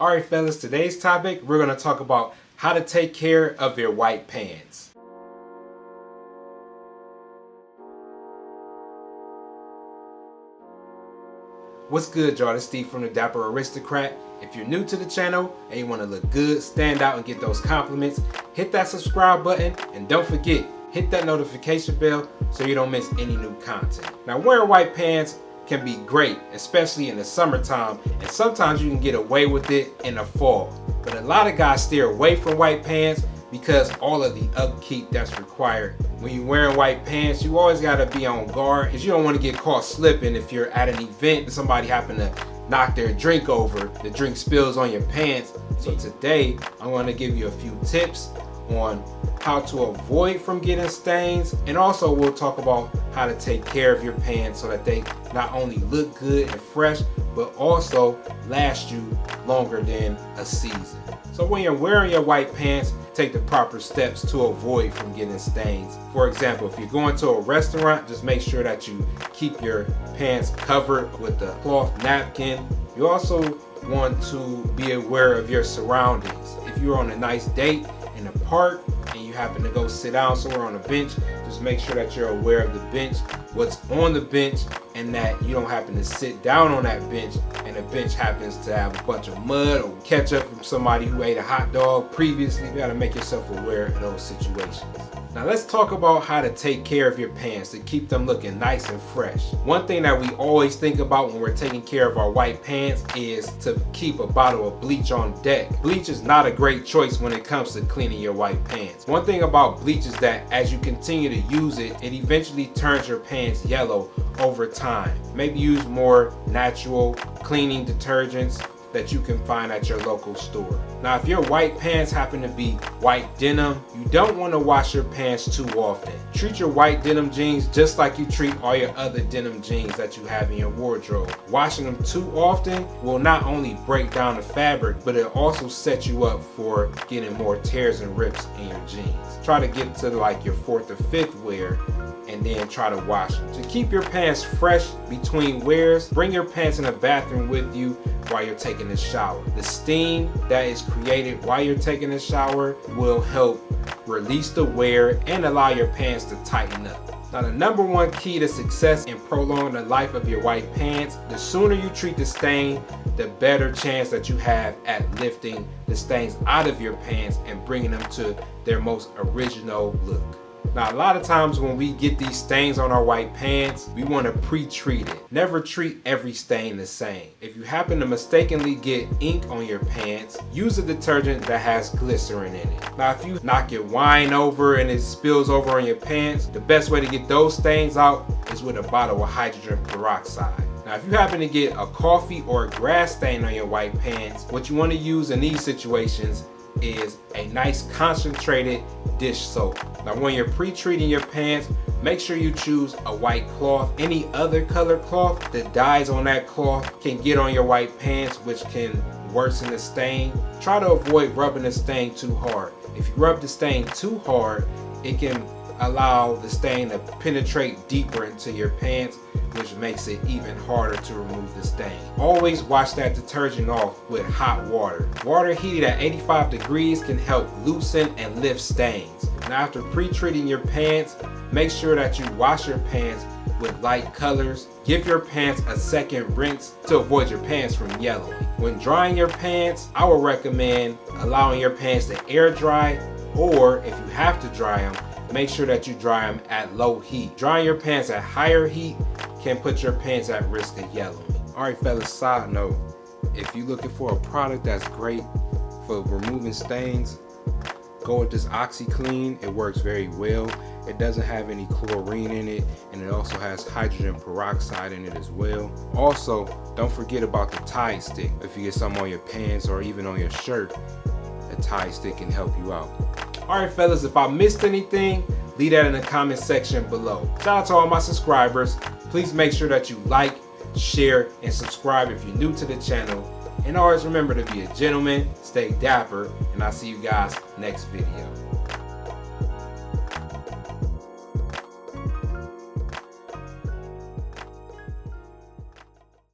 Alright fellas, today's topic, we're going to talk about how to take care of your white pants. What's good, y'all? It's Steve from the Dapper Aristocrat. If you're new to the channel and you want to look good, stand out, and get those compliments, hit that subscribe button, and don't forget, hit that notification bell so you don't miss any new content. Now, wearing white pants can be great, especially in the summertime, and sometimes you can get away with it in the fall. But a lot of guys steer away from white pants because all of the upkeep that's required. When you're wearing white pants, you always got to be on guard because you don't want to get caught slipping if you're at an event and somebody happen to knock their drink over, the drink spills on your pants. So today I'm going to give you a few tips on how to avoid from getting stains, and also we'll talk about how to take care of your pants so that they not only look good and fresh but also last you longer than a season. So when you're wearing your white pants, take the proper steps to avoid from getting stains. For example, if you're going to a restaurant, just make sure that you keep your pants covered with a cloth napkin. You also want to be aware of your surroundings. If you're on a nice date in a park and you happen to go sit down somewhere on a bench, just make sure that you're aware of the bench, what's on the bench, and that you don't happen to sit down on that bench and the bench happens to have a bunch of mud or ketchup from somebody who ate a hot dog previously. You got to make yourself aware of those situations. Now let's talk about how to take care of your pants to keep them looking nice and fresh. One thing that we always think about when we're taking care of our white pants is to keep a bottle of bleach on deck. Bleach is not a great choice when it comes to cleaning your white pants. One thing about bleach is that as you continue to use it, it eventually turns your pants yellow over time. Maybe use more natural cleaning detergents that you can find at your local store. Now, if your white pants happen to be white denim, you don't want to wash your pants too often. Treat your white denim jeans just like you treat all your other denim jeans that you have in your wardrobe. Washing them too often will not only break down the fabric, but it also sets you up for getting more tears and rips in your jeans. Try to get to like your 4th or 5th wear and then try to wash them. To keep your pants fresh between wears, bring your pants in the bathroom with you while you're taking a shower. The steam that is created while you're taking a shower will help release the wear and allow your pants to tighten up. Now, the number one key to success in prolonging the life of your white pants, the sooner you treat the stain, the better chance that you have at lifting the stains out of your pants and bringing them to their most original look. Now, a lot of times when we get these stains on our white pants, we want to pre-treat it. Never treat every stain the same. If you happen to mistakenly get ink on your pants, use a detergent that has glycerin in it. Now, if you knock your wine over and it spills over on your pants, the best way to get those stains out is with a bottle of hydrogen peroxide. Now, if you happen to get a coffee or a grass stain on your white pants, what you want to use in these situations is a nice concentrated dish soap. Now, when you're pre-treating your pants, make sure you choose a white cloth. Any other color cloth, the dyes on that cloth can get on your white pants, which can worsen the stain. Try to avoid rubbing the stain too hard. If you rub the stain too hard, it can allow the stain to penetrate deeper into your pants, which makes it even harder to remove the stain. Always wash that detergent off with hot water. Water heated at 85 degrees can help loosen and lift stains. Now, after pre-treating your pants, make sure that you wash your pants with light colors. Give your pants a second rinse to avoid your pants from yellowing. When drying your pants, I would recommend allowing your pants to air dry, or if you have to dry them, make sure that you dry them at low heat. Drying your pants at higher heat can put your pants at risk of yellowing. Alright fellas, side note, if you're looking for a product that's great for removing stains, go with this OxiClean. It works very well. It doesn't have any chlorine in it, and it also has hydrogen peroxide in it as well. Also, don't forget about the Tide stick. If you get some on your pants or even on your shirt, a Tide stick can help you out. Alright fellas, if I missed anything, leave that in the comment section below. Shout out to all my subscribers. Please make sure that you like, share, and subscribe if you're new to the channel. And always remember to be a gentleman, stay dapper, and I'll see you guys next video.